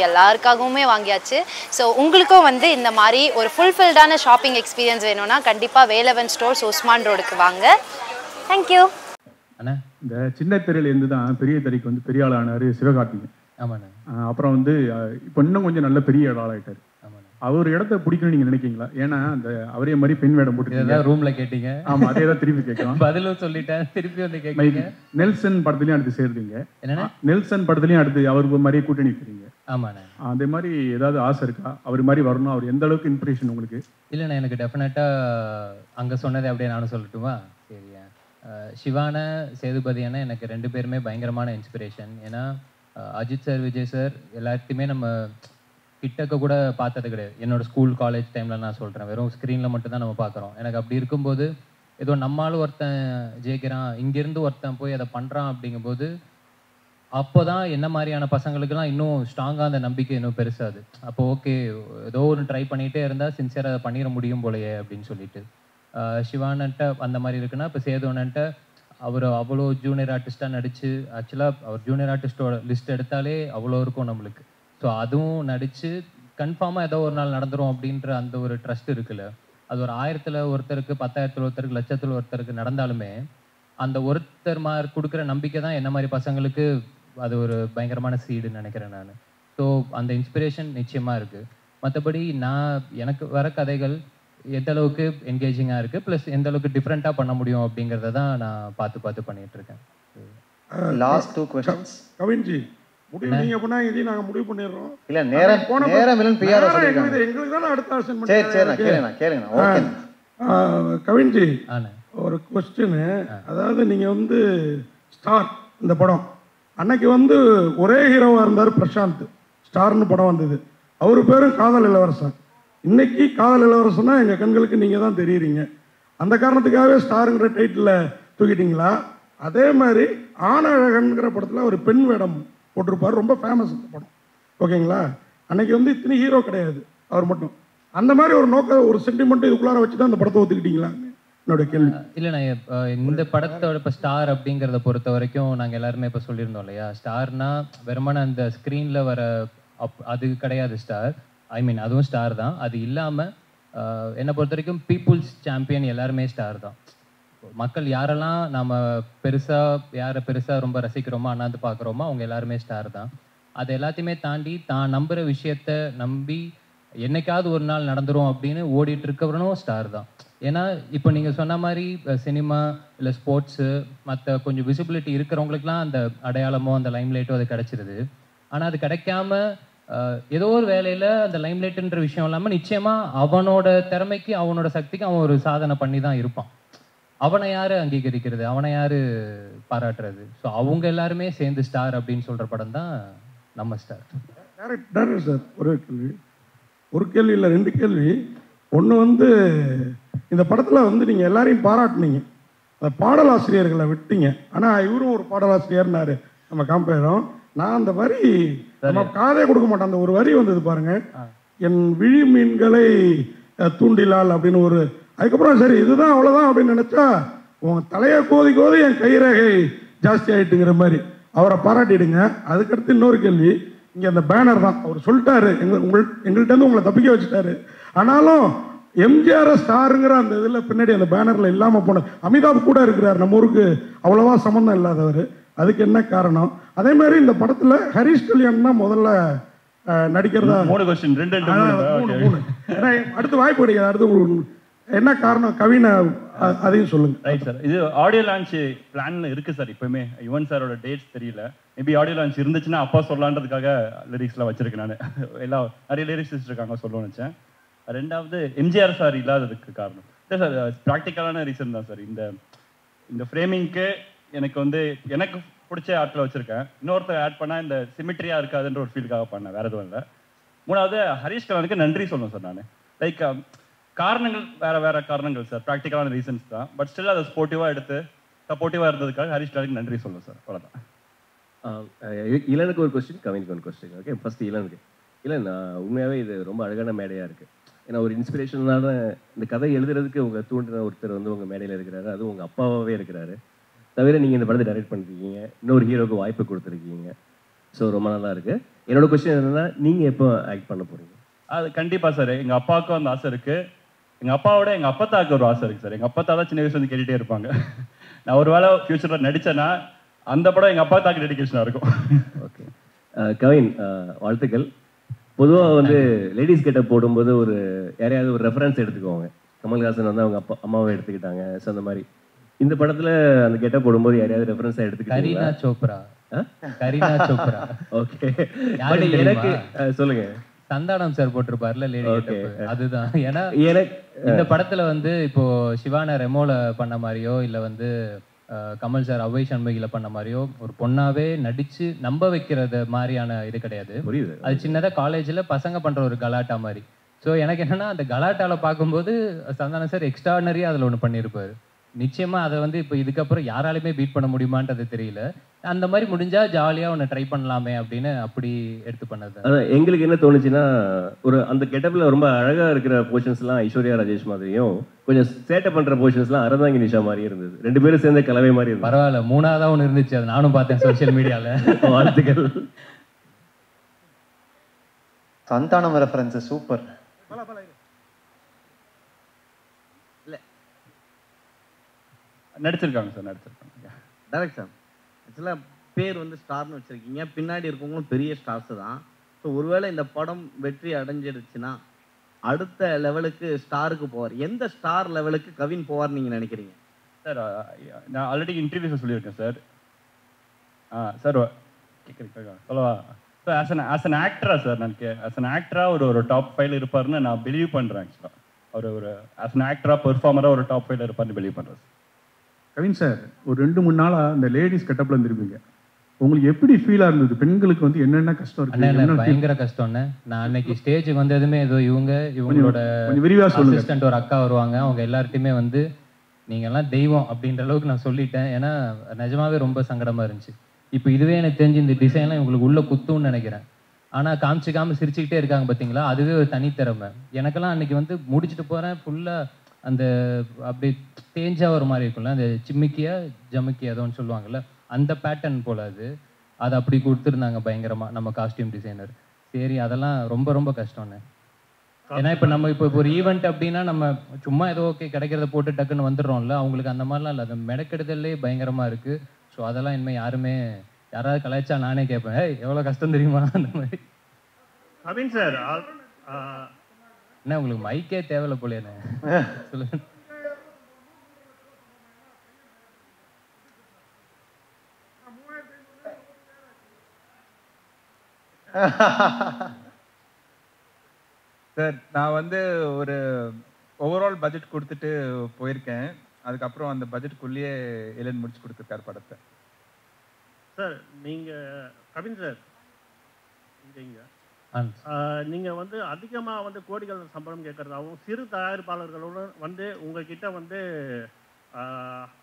எல்லாருக்காகவுமே வாங்கியாச்சு. ஸோ உங்களுக்கும் வந்து இந்த மாதிரி ஒரு ஃபுல்ஃபில்டான ஷாப்பிங் எக்ஸ்பீரியன்ஸ் வேணும்னா கண்டிப்பாக வேலவன் ஸ்டோர்ஸ் உஸ்மான் ரோடுக்கு வாங்க. தேங்க்யூ அண்ணா. இந்த சின்ன திரையிலேருந்து தான் பெரிய திரைக்கு வந்து பெரிய ஆள் ஆனார் சிவகார்த்திகேயன். ஆமாண்ணா. அப்புறம் வந்து இப்போ இன்னும் கொஞ்சம் நல்ல பெரிய ஆளாயிட்டார். அவர் இடத்த பிடிக்கணும்னு நீங்க நினைக்கிறீங்களா? ஏன்னா அந்த அவரே மாதிரி பெண் வேடம் போட்டு ரூம்ல கேட்டீங்க. ஆமா, அதே தான் திருப்பி கேட்கலாம். பதிலும் சொல்லிட்டேன், திருப்பி வந்து கேட்குறீங்க. நெல்சன் படத்துலயும் அடுத்து சேர்ந்தீங்க. என்னன்னா நெல்சன் படத்துலயும் அடுத்து அவருக்கு மாதிரியே கூட்டணி இருக்கிறீங்க. ஆமாண்ணா. அதே மாதிரி ஏதாவது ஆசை இருக்கா? அவர் மாதிரி வரணும். அவர் எந்த அளவுக்கு இன்ஸ்பிரேஷன் உங்களுக்கு? இல்லைண்ணா, எனக்கு டெஃபினட்டா அங்க சொன்னதே அப்படியே நானும் சொல்லட்டுமா? சரியா. சிவான சேதுபதியான எனக்கு 2 பேருமே பயங்கரமான இன்ஸ்பிரேஷன். ஏன்னா அஜித் சார், விஜய் சார் எல்லாத்தையுமே நம்ம கிட்டக்க கூட பார்த்தது கிடையாது. என்னோட ஸ்கூல் காலேஜ் டைம்ல நான் சொல்றேன், வெறும் ஸ்க்ரீன்ல மட்டும் தான் நம்ம பார்க்குறோம். எனக்கு அப்படி இருக்கும்போது ஏதோ நம்மளால ஒருத்தன் ஜெயிக்கிறான், இங்கிருந்து ஒருத்தன் போய் அதை பண்றான் அப்படிங்கும்போது அப்போதான் என்ன மாதிரியான பசங்களுக்குலாம் இன்னும் ஸ்ட்ராங்காக அந்த நம்பிக்கை இன்னும் பெருசாது. அப்போ ஓகே, ஏதோ ஒன்று ட்ரை பண்ணிகிட்டே இருந்தால் சின்சியராக அதை பண்ணிட முடியும் போலையே அப்படின்னு சொல்லிட்டு சிவானன்ட்ட அந்த மாதிரி இருக்குன்னா, இப்போ சேதுவனன்ட்ட அவர் அவ்வளோ ஜூனியர் ஆர்டிஸ்டாக நடித்து, ஆக்சுவலாக அவர் ஜூனியர் ஆர்டிஸ்டோட லிஸ்ட் எடுத்தாலே அவ்வளோ இருக்கும் நம்மளுக்கு. ஸோ அதுவும் நடித்து கன்ஃபார்மாக ஏதோ ஒரு நாள் நடந்துரும் அப்படின்ற அந்த ஒரு ட்ரஸ்ட் இருக்குல்ல, அது ஒரு 1000ல் ஒருத்தருக்கு, 10,000ல் ஒருத்தருக்கு, லட்சத்தில் ஒருத்தருக்கு நடந்தாலுமே அந்த ஒருத்தர் மாதிரி கொடுக்குற நம்பிக்கை தான் என்ன மாதிரி பசங்களுக்கு அது ஒரு பயங்கரமான சீடுன்னு நினைக்கிறேன் நான். ஸோ அந்த இன்ஸ்பிரேஷன் நிச்சயமாக இருக்குது. மற்றபடி எனக்கு வர கதைகள் எந்த அளவுக்கு என்கேஜிங்காக இருக்குது, ப்ளஸ் எந்த அளவுக்கு டிஃப்ரெண்ட்டாக பண்ண முடியும் அப்படிங்கிறத தான் நான் பார்த்து பண்ணிகிட்டு இருக்கேன். லாஸ்ட் 2 क्वेश्चंस கவின்ஜி, முடிவு நீங்க பண்ணா இதையும் நாங்க முடிவு பண்ணிடுறோம். இல்ல நேரம் இல்லன்னு பிஆர் சொல்லிருக்காங்க. எங்களுக்கு தான அடுத்த அசைன்மென்ட். சரி கேளுங்க. ஓகே கவின்ஜி, ஒரு क्वेश्चन. அதாவது நீங்க வந்து ஸ்டார் இந்த படம் அன்னைக்கு வந்து ஒரே ஹீரோவா இருந்தார் பிரசாந்த். ஸ்டார்னு படம் வந்தது. அவர் பேரும் காதல் இளவரசன். இன்னைக்கு காதல் இளவரசனா எங்க கண்களுக்கு நீங்க தான் தெரியுறீங்க. அந்த காரணத்துக்காகவே ஸ்டாருங்கிற டைட்டில் தூக்கிட்டீங்களா? அதே மாதிரி ஆணழகன்கிற படத்தில் ஒரு பெண் வேடம் போட்டிருப்பார், ரொம்ப ஃபேமஸ் இந்த படம். ஓகேங்களா? அன்னைக்கு வந்து இத்தனை ஹீரோ கிடையாது, அவர் மட்டும். அந்த மாதிரி ஒரு ஒரு சென்டிமெண்ட் இதுக்குள்ளார வச்சு தான் அந்த படத்தை ஒத்துக்கிட்டீங்களா? என்னோட கேள்வி. இல்லைண்ணா, இந்த படத்தோட இப்போ ஸ்டார் அப்படிங்கிறத பொறுத்த வரைக்கும் நாங்கள் எல்லாருமே இப்போ சொல்லியிருந்தோம் இல்லையா, ஸ்டார்னா வெறுமனே அந்த ஸ்க்ரீனில் வர அது கிடையாது ஸ்டார். ஐ மீன் அதுவும் ஸ்டார் தான். அது இல்லாமல் என்னை பொறுத்த வரைக்கும் பீப்புள்ஸ் சாம்பியன் எல்லாருமே ஸ்டார் தான். மக்கள் யாரெல்லாம் நம்ம யாரை பெருசாக ரொம்ப ரசிக்கிறோமோ, அண்ணாந்து பார்க்குறோமோ, அவங்க எல்லாருமே ஸ்டார் தான். அது எல்லாத்தையுமே தாண்டி தான் நம்புகிற விஷயத்த நம்பி என்னைக்காவது ஒரு நாள் நடந்துரும் அப்படின்னு ஓடிட்டு இருக்கவனும் ஸ்டார் தான். ஏன்னா இப்போ நீங்கள் சொன்ன மாதிரி சினிமா இல்லை ஸ்போர்ட்ஸு மற்ற கொஞ்சம் விசிபிலிட்டி இருக்கிறவங்களுக்குலாம் அந்த அடையாளமோ அந்த லைம்லைட்டோ அது கிடச்சிருது. ஆனால் அது கிடைக்காம ஏதோ ஒரு வேலையில் அந்த லைம்லைட்டுன்ற விஷயம் இல்லாமல் நிச்சயமாக அவனோட திறமைக்கு அவனோட சக்திக்கு அவன் ஒரு சாதனை பண்ணி தான் இருப்பான். அவனை யாரு அங்கீகரிக்கிறது, அவனை யாரு பாராட்டுறது? ஸோ அவங்க எல்லாருமே சேர்ந்து ஸ்டார் அப்படின்னு சொல்ற படம் தான் நம்ம ஸ்டார். டேரக்டர் சார், ஒரு கேள்வி இல்லை 2 கேள்வி. ஒன்று வந்து இந்த படத்தில் வந்து நீங்கள் எல்லாரையும் பாராட்டினீங்க, அந்த பாடலாசிரியர்களை விட்டீங்க. ஆனால் இவரும் ஒரு பாடலாசிரியர்னாரு நம்ம காம்பேரும். நான் அந்த வரி நம்ம காதே கொடுக்க மாட்டேன். அந்த ஒரு வரி வந்தது பாருங்க, என் விழி மீன்களை தூண்டிலால் அப்படின்னு ஒரு. அதுக்கப்புறம் சரி இதுதான் அவ்வளோதான் அப்படின்னு நினச்சா உங்கள் தலையை கோதி என் கைரேகை ஜாஸ்தி ஆகிட்டுங்கிற மாதிரி அவரை பாராட்டிடுங்க. அதுக்கடுத்து இன்னொரு கேள்வி, இங்கே அந்த பேனர் தான் அவர் சொல்லிட்டாரு, எங்கள்கிட்ட உங்களை தப்பிக்க வச்சுட்டாரு. ஆனாலும் எம்ஜிஆர் ஸ்டாருங்கிற அந்த இதில் பின்னாடி அந்த பேனரில் இல்லாமல் போன அமிதாப் கூட இருக்கிறார், நம்ம ஊருக்கு அவ்வளோவா சம்மந்தம் இல்லாதவர். அதுக்கு என்ன காரணம்? அதே மாதிரி இந்த படத்தில் ஹரிஷ் கல்யாண் தான் முதல்ல நடிக்கிறதா. 3 क्वेश्चन 2 அடுத்து வாய்ப்பு கிடைக்காது. அடுத்து என்ன காரணம் கவினை அதையும் சொல்லுங்க. ரைட் சார், இது ஆடியோ லான்ச் பிளான்ல இருக்கு சார். இப்பவுமே யுவன் சாரோட டேட்ஸ் தெரியல, மேபி ஆடியோ லான்ச் இருந்துச்சுன்னா அப்பா சொல்லலான்றதுக்காக லிரிக்ஸ்லாம் வச்சிருக்கேன். நான் எல்லாம் நிறைய லிரிக்ஸ் வச்சிருக்காங்க சொல்லணும்னு நினச்சேன். 2வது எம்ஜிஆர் சார் இல்லாததுக்கு காரணம் இல்லை சார், ப்ராக்டிக்கலான ரீசன் தான் சார். இந்த ஃப்ரேமிங்க்கு எனக்கு பிடிச்ச ஆட்களை வச்சிருக்கேன். இன்னொருத்தர் ஆட் பண்ணால் இந்த சிமிட்ரியா இருக்காதுன்ற ஒரு ஃபீல்டுக்காக பண்ணேன், வேற எதுவும் இல்லை. 3வது ஹரிஷ் கல்யாணுக்கு நன்றி சொல்லணும் சார். நான் லைக் காரணங்கள் வேற காரணங்கள் சார், ப்ராக்டிக்கலான ரீசன்ஸ் தான். பட் ஸ்டில் அதை ஸ்போர்ட்டிவாக எடுத்து சப்போர்ட்டிவாக இருந்ததுக்காக ஹரிஷ் கல்யாணுக்கு நன்றி சொல்லணும் சார். அவ்வளோதான். இளனுக்கு ஒரு கொஸ்டின், கவினுக்கு ஒரு கொஸ்டின். Okay, first இளனுக்கு. உண்மையாகவே இது ரொம்ப அழகான மேடையாக இருக்குது. ஏன்னா ஒரு இன்ஸ்பிரேஷனான இந்த கதை எழுதுறதுக்கு உங்கள் தூண்டின ஒருத்தர் வந்து உங்கள் மேடையில் இருக்கிறாரு, அதுவும் உங்கள் அப்பாவாகவே இருக்கிறாரு. தவிர நீங்கள் இந்த படத்தை டைரக்ட் பண்ணிருக்கீங்க, இன்னொரு ஹீரோக்கு வாய்ப்பு கொடுத்துருக்கீங்க. ஸோ ரொம்ப நல்லா இருக்கு. என்னோட கொஸ்டின் என்னன்னா, நீங்கள் எப்போ ஆக்ட் பண்ண போகிறீங்க? அது கண்டிப்பாக சார், எங்கள் அப்பாவுக்கும் அந்த ஆசை இருக்குது. எங்கள் அப்பாவோட எங்கள் அப்பத்தாவுக்கு ஒரு ஆசை இருக்குது சார். எங்கள் அப்பத்தா தான் சின்ன வயசுலேருந்து கேட்டுகிட்டே இருப்பாங்க. நான் ஒரு வேளை ஃப்யூச்சரில் நடித்தேன்னா அந்த படம் எங்கள் அப்பாத்தாக்கு டெடிகேஷனாக இருக்கும். ஓகே கவின், வாழ்த்துக்கள். பொதுவாக வந்து லேடிஸ் கெட்டப் போடும்போது ஒரு யாரையாவது ஒரு ரெஃபரன்ஸ் எடுத்துக்குவாங்க. கமல்ஹாசன் வந்து அவங்க அம்மாவை எடுத்துக்கிட்டாங்க. ஸோ அந்த மாதிரி இந்த படத்தில் அந்த கெட்டப் போடும்போது யாரையாவது ரெஃபரன்ஸாக எடுத்துக்கிட்டாங்க? கரீனா சோப்ரா. கரீனா சோப்ரா. ஓகே, எனக்கு சொல்லுங்க. சந்தானம் சார் போட்டிருப்பார்ல லேடி கெட்டப், அதுதான். ஏன்னா எனக்கு இந்த படத்துல வந்து இப்போ சிவான ரெமோல பண்ண மாதிரியோ இல்ல வந்து கமல் சார் அவ்வை சண்முகில பண்ண மாதிரியோ ஒரு பொண்ணாவே நடிச்சு நம்ப வைக்கிறது மாதிரியான இது கிடையாது. புரியுது. அது சின்னதா காலேஜ்ல பசங்க பண்ற ஒரு கலாட்டா மாதிரி. ஸோ எனக்கு என்னன்னா அந்த கலாட்டால பார்க்கும்போது சந்தானம் சார் எக்ஸ்ட்ரானரியா அதுல ஒன்று பண்ணியிருப்பாரு. நிச்சயமா அதை வந்து இப்போ இதுக்கப்புறம் யாராலுமே பீட் பண்ண முடியுமான்றது தெரியல. அந்த மாதிரி முடிஞ்சா ஜாலியா ஒன்று ட்ரை பண்ணலாமே அப்படின்னு அப்படி எடுத்து பண்ணது. அதான் எங்களுக்கு என்ன தோணுச்சுன்னா, ஒரு அந்த கெட்டப்ல ரொம்ப அழகா இருக்கிற போர்ஷன்ஸ்லாம் ஐஸ்வர்யா ராஜேஷ் மாதிரியும், கொஞ்சம் சேட்டை பண்ற போர்ஷன்ஸ்லாம் அரதாங்கி நிஷா மாதிரி இருந்தது. 2 பேரும் சேர்ந்த கலவை மாதிரி இருந்தது. பரவாயில்ல, 3ஆவதா ஒன்று இருந்துச்சு, அது நானும் பார்த்தேன் சோஷியல் மீடியால. வாழ்த்துக்கள். Santhanam reference super. நடிச்சிருக்காங்க சார், நடிச்சிருக்காங்க. டேரக்ட் சார், ஆக்சுவலாக பேர் வந்து ஸ்டார்னு வச்சுருக்கீங்க, பின்னாடி இருக்கவங்களும் பெரிய ஸ்டார்ஸு தான். ஸோ ஒருவேளை இந்த படம் வெற்றி அடைஞ்சிடுச்சுன்னா அடுத்த லெவலுக்கு ஸ்டாருக்கு போவார். எந்த ஸ்டார் லெவலுக்கு கவின் போவார்னு நீங்கள் நினைக்கிறீங்க? சார் நான் ஆல்ரெடி இன்டர்வியூஸில் சொல்லியிருக்கேன் சார். சார் கேட்குறீங்க சொல்லவா? ஸோ ஆஸ் அன் ஆக்டரா சார், நான் ஆஸ் அன் ஆக்டராக ஒரு டாப் 5 இருப்பாருன்னு நான் பிலீவ் பண்ணுறேன். ஆக்சுவலாக ஒரு ஆஸ் அன் ஆக்டராக பெர்ஃபார்மராக ஒரு டாப் 5 இருப்பாருன்னு பிலீவ் பண்ணுறேன் சார். கவின் சார், ஒரு 2-3 நாளாக இந்த லேடிஸ் கெட்டப்பில் இருந்திருப்பீங்க. உங்களுக்கு எப்படி ஃபீலாக இருந்தது? பெண்களுக்கு வந்து என்னென்ன கஷ்டம் இருக்கு? பயங்கர கஷ்டம்னு. நான் அன்னைக்கு ஸ்டேஜுக்கு வந்ததுமே ஏதோ இவங்களோட விரிவாக சொல்லுங்க. அசிஸ்டன்ட் ஒரு அக்கா வருவாங்க, அவங்க எல்லார்ட்டையுமே வந்து நீங்கள்லாம் தெய்வம் அப்படின்ற அளவுக்கு நான் சொல்லிட்டேன். ஏன்னா நிஜமாவே ரொம்ப சங்கடமாக இருந்துச்சு. இப்போ இதுவே எனக்கு தெரிஞ்சு இந்த டிசைன்லாம் இவங்களுக்கு உள்ள குத்துன்னு நினைக்கிறேன். ஆனால் காமிச்சிக்காமல் சிரிச்சுக்கிட்டே இருக்காங்க பார்த்தீங்களா, அதுவே ஒரு தனித்திறமை. எனக்கெல்லாம் அன்னைக்கு வந்து முடிச்சுட்டு போகிறேன், ஃபுல்லாக அந்த அப்படி தேஞ்சாக ஒரு மாதிரி இருக்கும்ல, அந்த சிம்மிக்கியா ஜமுக்கியா ஏதோன்னு சொல்லுவாங்கள்ல, அந்த பேட்டர்ன் போல் அது அப்படி கொடுத்துருந்தாங்க பயங்கரமாக நம்ம காஸ்டியூம் டிசைனர். சரி, அதெல்லாம் ரொம்ப ரொம்ப கஷ்டம்னு. ஏன்னா இப்போ ஒரு ஈவெண்ட் அப்படின்னா நம்ம சும்மா ஏதோ ஓகே கிடைக்கிறத போட்டு டக்குன்னு வந்துடுறோம்ல, அவங்களுக்கு அந்த மாதிரிலாம் இல்லை. அது மெனக்கெடுதல்லே பயங்கரமாக இருக்குது. ஸோ அதெல்லாம் இனிமேல் யாராவது கலாய்ச்சா நானே கேட்பேன், எவ்வளோ கஷ்டம் தெரியுமா அந்த மாதிரி. கவின் சார், என்ன உங்களுக்கு மைக்கே தேவையில்ல போலேன்னு சொல்லுங்க. சார், நான் வந்து ஒரு ஓவரால் பட்ஜெட் கொடுத்துட்டு போயிருக்கேன். அதுக்கப்புறம் அந்த பட்ஜெட்டுக்குள்ளேயே இளன் முடிச்சு கொடுத்துருக்காரு படத்தை. சார் நீங்கள் கவின் சார் நீங்கள் வந்து அதிகமாக வந்து கோடிகள் சம்பளம் கேட்குறதாகவும் சிறு தயாரிப்பாளர்களோடு வந்து உங்ககிட்ட வந்து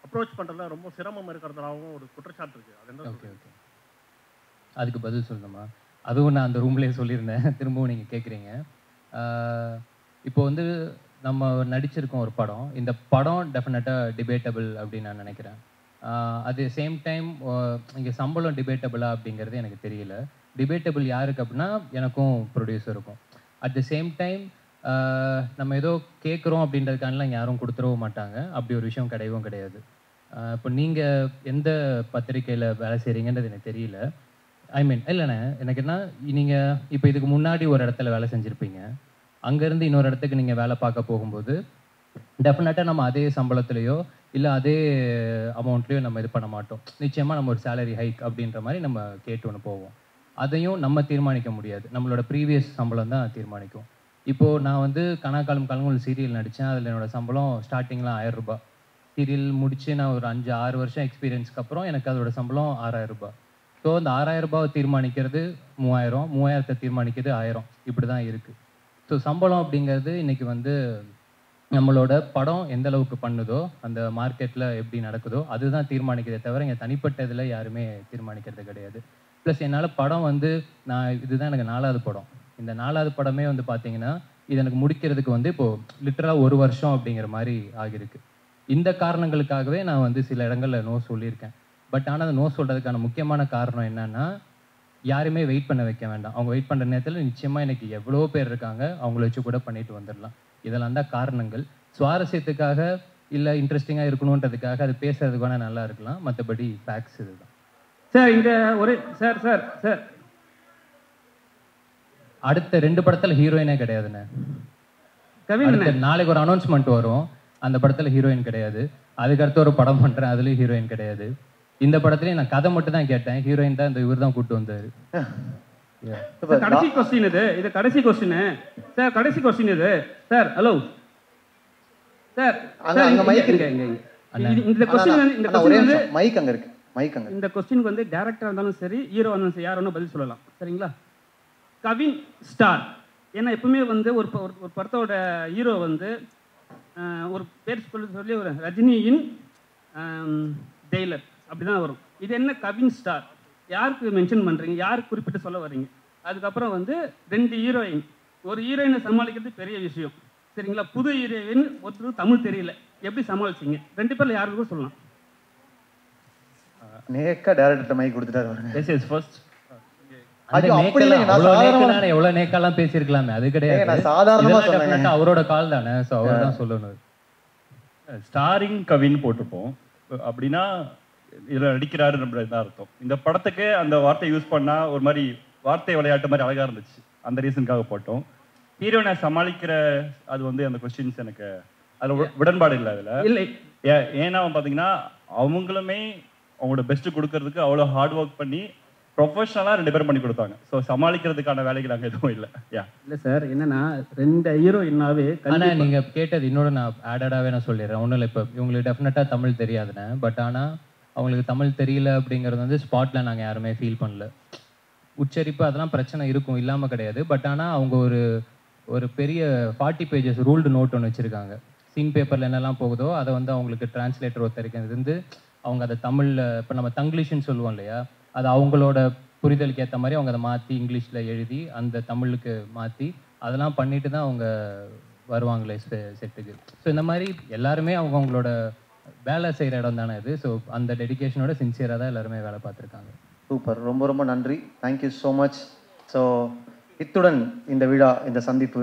அப்ரோச் பண்ணுறதுல ரொம்ப சிரமம் இருக்கிறதாகவும் ஒரு குற்றச்சாட்டு இருக்குது. அது என்ன? ஓகே ஓகே, அதுக்கு பதில் சொல்லணுமா? அதுவும் நான் அந்த ரூம்லேயே சொல்லியிருந்தேன், திரும்பவும் நீங்கள் கேட்குறீங்க. இப்போ வந்து நம்ம நடிச்சிருக்கோம் ஒரு படம். இந்த படம் டெஃபினட்டாக டிபேட்டபிள் அப்படின்னு நான் நினைக்கிறேன். அது சேம் டைம் இங்கே சம்பளம் டிபேட்டபிளா அப்படிங்கிறது எனக்கு தெரியல. டிபேட்டபிள் யாருக்கு அப்படின்னா எனக்கும் ப்ரொடியூசருக்கும். அட் த சேம் டைம் நம்ம ஏதோ கேட்குறோம் அப்படின்றதுக்கானலாம் யாரும் கொடுத்துடவும் மாட்டாங்க. அப்படி ஒரு விஷயம் கிடையவும் கிடையாது. இப்போ நீங்கள் எந்த பத்திரிக்கையில் வேலை செய்கிறீங்கன்றது எனக்கு தெரியல. ஐ மீன் இல்லைண்ணே, எனக்கு என்ன, நீங்கள் இப்போ இதுக்கு முன்னாடி ஒரு இடத்துல வேலை செஞ்சுருப்பீங்க, அங்கேருந்து இன்னொரு இடத்துக்கு நீங்கள் வேலை பார்க்க போகும்போது டெஃபினட்டாக நம்ம அதே சம்பளத்துலேயோ இல்லை அதே அமௌண்ட்லேயோ நம்ம இது பண்ண மாட்டோம். நிச்சயமாக நம்ம ஒரு சேலரி ஹைக் அப்படின்ற மாதிரி நம்ம கேட்டு ஒன்று போவோம். அதையும் நம்ம தீர்மானிக்க முடியாது, நம்மளோட ப்ரீவியஸ் சம்பளம் தான் தீர்மானிக்கும். இப்போது நான் வந்து கனாக்காலம் கலங்குள் சீரியல் நடித்தேன். அதில் என்னோடய சம்பளம் ஸ்டார்டிங்லாம் 1000 ரூபாய். சீரியல் முடித்து நான் ஒரு 5-6 வருஷம் எக்ஸ்பீரியன்ஸ்க்கு அப்புறம் எனக்கு அதோட சம்பளம் 6000 ரூபாய். ஸோ அந்த 6000 ரூபாவை தீர்மானிக்கிறது 3000, 3000த்தை தீர்மானிக்கிறது 1000, இப்படி தான் இருக்குது. ஸோ சம்பளம் அப்படிங்கிறது இன்றைக்கி வந்து நம்மளோட படம் எந்த அளவுக்கு பண்ணுதோ, அந்த மார்க்கெட்டில் எப்படி நடக்குதோ அதுதான் தீர்மானிக்கிறதே தவிர இங்கே தனிப்பட்ட இதில் யாருமே தீர்மானிக்கிறது கிடையாது. ப்ளஸ் என்னால் படம் வந்து இதுதான் எனக்கு 4வது படம். இந்த 4வது படமே வந்து பார்த்தீங்கன்னா இது எனக்கு முடிக்கிறதுக்கு வந்து இப்போது லிட்டராக 1 வருஷம் அப்படிங்கிற மாதிரி ஆகியிருக்கு. இந்த காரணங்களுக்காகவே நான் வந்து சில இடங்களில் நோ சொல்லியிருக்கேன். பட் ஆனால் அந்த நோ சொல்கிறதுக்கான முக்கியமான காரணம் என்னன்னா, யாருமே வெயிட் பண்ண வைக்க வேண்டாம். அவங்க வெயிட் பண்ணுற நேரத்தில் நிச்சயமாக எனக்கு எவ்வளோ பேர் இருக்காங்க, அவங்கள வச்சு கூட பண்ணிட்டு வந்துடலாம். இதெல்லாம் தான் காரணங்கள். சுவாரஸ்யத்துக்காக இல்லை இன்ட்ரெஸ்டிங்காக இருக்கணுன்றதுக்காக அது பேசுறதுக்கு வேணால் நல்லா இருக்கலாம். மற்றபடி ஃபேக்ட்ஸ் இதுதான். சார் இங்கே ஒரு சார் சார் சார் அடுத்த 2 படத்தில் ஹீரோயினே கிடையாதுண்ணே. கவின் நாளைக்கு ஒரு அனௌன்ஸ்மெண்ட் வரும், அந்த படத்தில் ஹீரோயின் கிடையாது. அதுக்கடுத்து ஒரு படம் பண்ணுறேன், அதுலேயும் ஹீரோயின் கிடையாது. இந்த படத்துலேயும் நான் கதை மட்டும் தான் கேட்டேன், ஹீரோயின் தான் இந்த இவர் தான் கூப்பிட்டு வந்தார். கடைசி கொஸ்டின் இது கடைசி கொஸ்டின் சார், கடைசி கொஸ்டின் இது சார். ஹலோ சார், இந்த கொஸ்டினுக்கு வந்து டேரக்டராக இருந்தாலும் சரி, ஹீரோ இருந்தாலும் சரி, யார் வேணும் பதில் சொல்லலாம். சரிங்களா? கவின் ஸ்டார். ஏன்னா எப்பவுமே வந்து ஒரு படத்தோட ஹீரோ வந்து ஒரு பேர் சொல்லி ஒரு ரஜினியின் டெய்லர் அப்படிதான் வரும். இது என்ன கவின் ஸ்டார்? யாருக்கு மென்ஷன் பண்ணுறீங்க? யாருக்கு குறிப்பிட்டு சொல்ல வர்றீங்க? அதுக்கப்புறம் வந்து 2 ஹீரோயின். ஒரு ஹீரோயினை சமாளிக்கிறது பெரிய விஷயம். சரிங்களா? புது ஹீரோயின், ஒருத்தருக்கு தமிழ் தெரியல, எப்படி சமாளிச்சிங்க? 2 பேரில் யாருக்கு கூட சொல்லலாம். நேக்கா டைரக்டர் மைக் கொடுத்துட்டாரு. This is first. எவ்வளவு நேக்கெல்லாம் பேசியிருக்கலாமே, அது கிடையாது. அவரோட கால் தானே, ஸோ அவர் தான் சொல்லணும். ஸ்டாரிங் கவின் போட்டிருப்போம் அப்படின்னா இதில் நடிக்கிறாரு தான் அர்த்தம். இந்த படத்துக்கு அந்த வார்த்தை யூஸ் பண்ணா ஒரு மாதிரி வார்த்தை விளையாட்டு மாதிரி அழகா இருந்துச்சு, அந்த ரீசனுக்காக போட்டோம். ஹீரோயினை சமாளிக்கிற அது வந்து அந்த கொஸ்டின்ஸ் எனக்கு அதில் உடன்பாடு இல்லை. அதில் ஏன்னா பார்த்தீங்கன்னா அவங்களுமே அவங்களோட பெஸ்ட்டு கொடுக்கறதுக்கு அவ்வளோ ஹார்ட் ஒர்க் பண்ணி ப்ரொஃபஷனலாக 2 பேரும் பண்ணி கொடுத்தாங்க. ஸோ சமாளிக்கிறதுக்கான வேலைகள் அங்கே எதுவும் இல்லை. இல்லை சார், என்னன்னா 2 ஹீரோயின்னாவே. ஆனால் நீங்கள் கேட்டது இன்னொரு நான் ஆடடாகவே நான் சொல்லிடுறேன். ஒன்றும் இல்லை, இப்போ இவங்களுக்கு டெஃபினட்டாக தமிழ் தெரியாதுண்ணே. பட் ஆனால் அவங்களுக்கு தமிழ் தெரியல அப்படிங்கிறது வந்து ஸ்பாட்டில் நாங்கள் யாருமே ஃபீல் பண்ணல. உச்சரிப்பு அதெல்லாம் பிரச்சனை இருக்கும், இல்லாமல் கிடையாது. பட் ஆனால் அவங்க ஒரு பெரிய 40 பேஜஸ் ரூல்டு நோட் ஒன்று வச்சுருக்காங்க. சீன் பேப்பரில் என்னெல்லாம் போகுதோ அதை வந்து அவங்களுக்கு டிரான்ஸ்லேட்டர் ஒருத்தருக்கு இருந்து அவங்க அதை தமிழில், இப்போ நம்ம தங்கிலீஷ்னு சொல்லுவோம் இல்லையா, அது அவங்களோட புரிதலுக்கு ஏற்ற மாதிரி அவங்க அதை மாற்றி இங்கிலீஷில் எழுதி அந்த தமிழுக்கு மாற்றி அதெல்லாம் பண்ணிட்டு தான் அவங்க வருவாங்களே செட்டுக்கு. ஸோ இந்த மாதிரி எல்லாருமே அவங்களோட வேலை செய்கிற இடம் தானே இது. ஸோ அந்த டெடிக்கேஷனோட சின்சியராக தான் எல்லாருமே வேலை பார்த்துருக்காங்க. சூப்பர், ரொம்ப ரொம்ப நன்றி. Thank you so much. ஸோ இத்துடன் இந்த விழா, இந்த சந்திப்பு